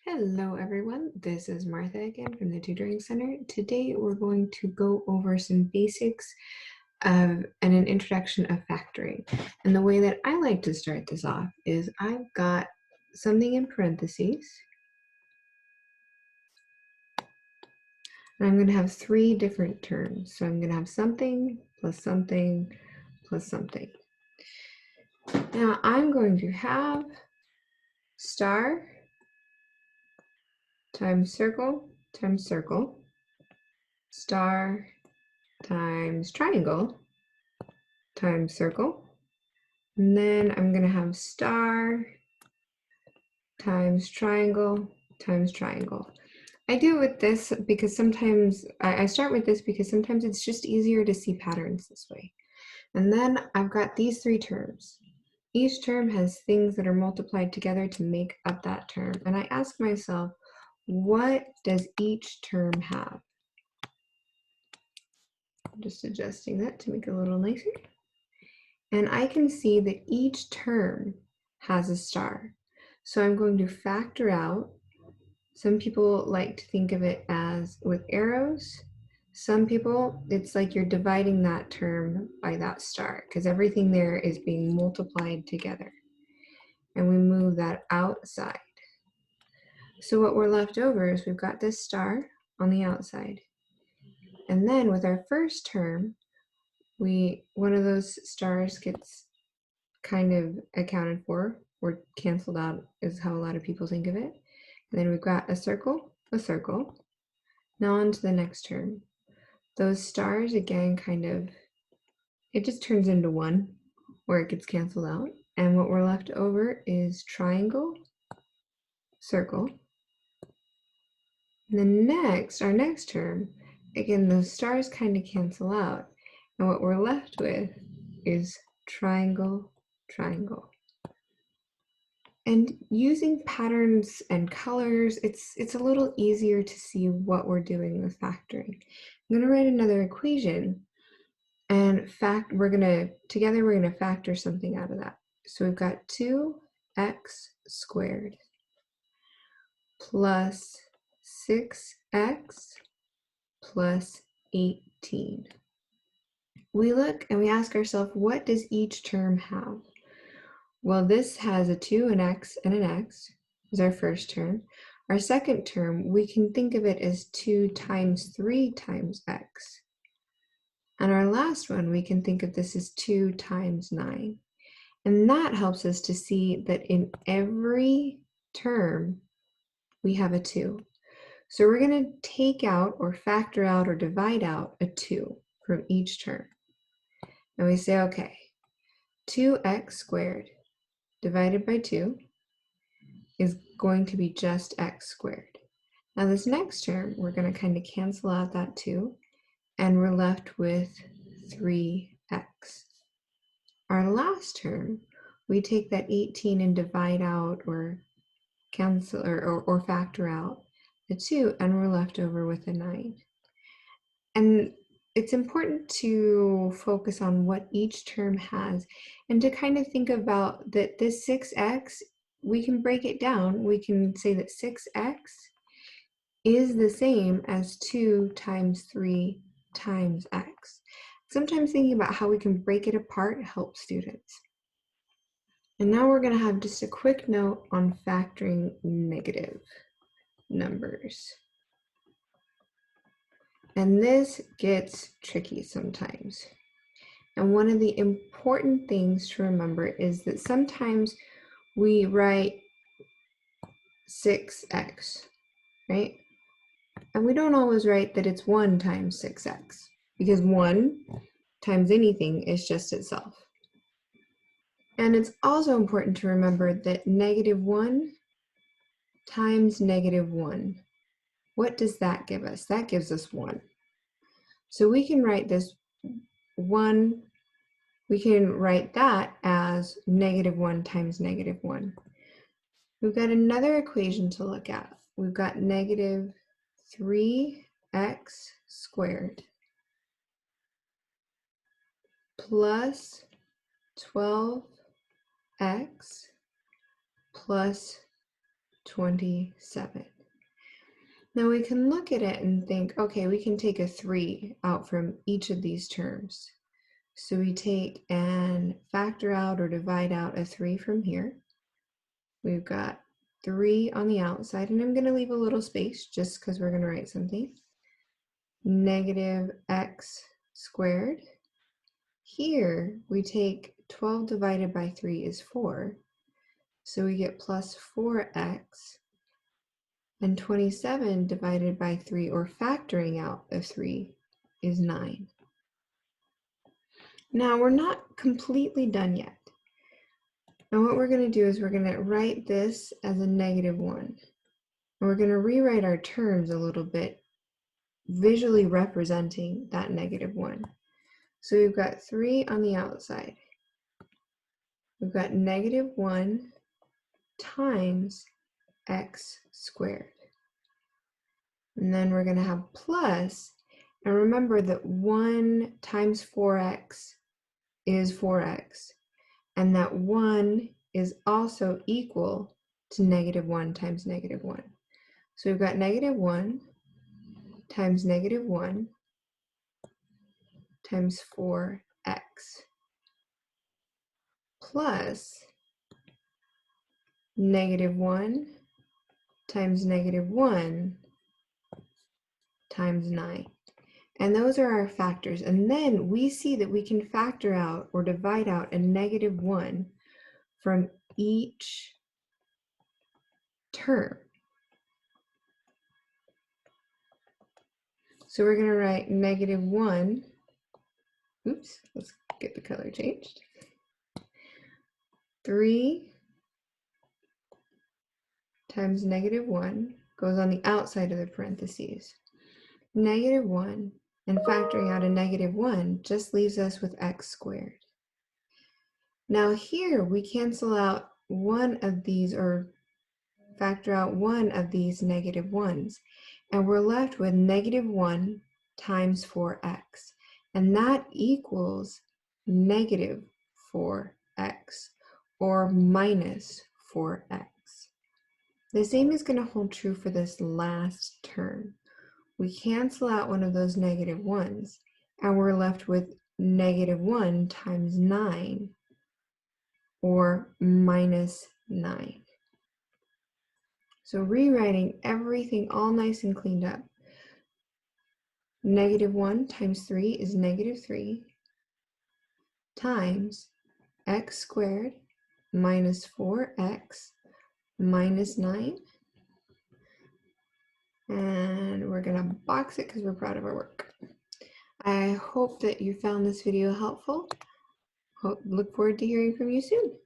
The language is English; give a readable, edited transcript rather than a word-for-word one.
Hello everyone, this is Martha again from the Tutoring Center. Today we're going to go over some basics of and an introduction of factoring. And the way that I like to start this off is I've got something in parentheses. And I'm going to have three different terms. So I'm going to have something plus something plus something. Now I'm going to have star times circle, star times triangle, times circle, and then I'm going to have star times triangle times triangle. I do it with this because sometimes I start with this because sometimes it's just easier to see patterns this way. And then I've got these three terms. Each term has things that are multiplied together to make up that term. And I ask myself, what does each term have? I'm just adjusting that to make it a little nicer. And I can see that each term has a star. So I'm going to factor out. Some people like to think of it as with arrows. Some people, it's like you're dividing that term by that star because everything there is being multiplied together. And we move that outside. So what we're left over is we've got this star on the outside. And then with our first term, one of those stars gets kind of accounted for or canceled out is how a lot of people think of it. And then we've got a circle. Now on to the next term. Those stars again it just turns into one where it gets canceled out. And what we're left over is triangle, circle. And then our next term, again, those stars kind of cancel out. And what we're left with is triangle, triangle. And using patterns and colors, it's a little easier to see what we're doing with factoring. I'm going to write another equation and we're going to factor something out of that. So we've got 2x squared plus 6x plus 18. We look and we ask ourselves, what does each term have? Well, this has a 2, an x, and an x is our first term. Our second term, we can think of it as 2 times 3 times x. And our last one, we can think of this as 2 times 9. And that helps us to see that in every term, we have a 2. So we're going to take out or factor out or divide out a 2 from each term. And we say, okay, 2x squared divided by 2 is going to be just x squared. Now this next term, we're going to kind of cancel out that 2, and we're left with 3x. Our last term, we take that 18 and divide out or cancel or factor out the 2, and we're left over with a 9. And it's important to focus on what each term has and to kind of think about that this 6x, we can break it down. We can say that 6x is the same as 2 times 3 times x. Sometimes thinking about how we can break it apart helps students. And now we're going to have just a quick note on factoring negative numbers. And this gets tricky sometimes. And one of the important things to remember is that sometimes we write 6x, right? And we don't always write that it's 1 times 6x, because 1 times anything is just itself. And it's also important to remember that -1 times -1, what does that give us? That gives us 1. So we can write this 1, we can write that as -1 times -1. We've got another equation to look at. We've got -3x squared plus 12x plus 27. Now we can look at it and think, okay, we can take a 3 out from each of these terms. So we take and factor out or divide out a 3 from here. We've got 3 on the outside, and I'm going to leave a little space just because we're going to write something. Negative x squared. Here we take 12 divided by 3 is 4. So we get plus 4x. And 27 divided by 3, or factoring out of 3, is 9. Now we're not completely done yet. Now what we're going to do is we're going to write this as a -1. And we're going to rewrite our terms a little bit, visually representing that -1. So we've got 3 on the outside. We've got -1 times x squared. And then we're going to have plus, and remember that 1 times 4x is 4x, and that 1 is also equal to -1 times -1. So we've got -1 times -1 times 4x plus -1 times -1 times 9. And those are our factors. And then we see that we can factor out or divide out a -1 from each term. So we're going to write -1. Oops, let's get the color changed. 3 times -1 goes on the outside of the parentheses. -1, and factoring out a -1 just leaves us with x squared. Now here we cancel out one of these, or factor out one of these -1s, and we're left with -1 times 4x, and that equals -4x, or -4x. The same is going to hold true for this last term. We cancel out one of those -1s, and we're left with -1 times 9, or -9. So rewriting everything all nice and cleaned up. -1 times 3 is -3 times x squared minus 4x minus 9. And we're going to box it because we're proud of our work. I hope that you found this video helpful. Look forward to hearing from you soon.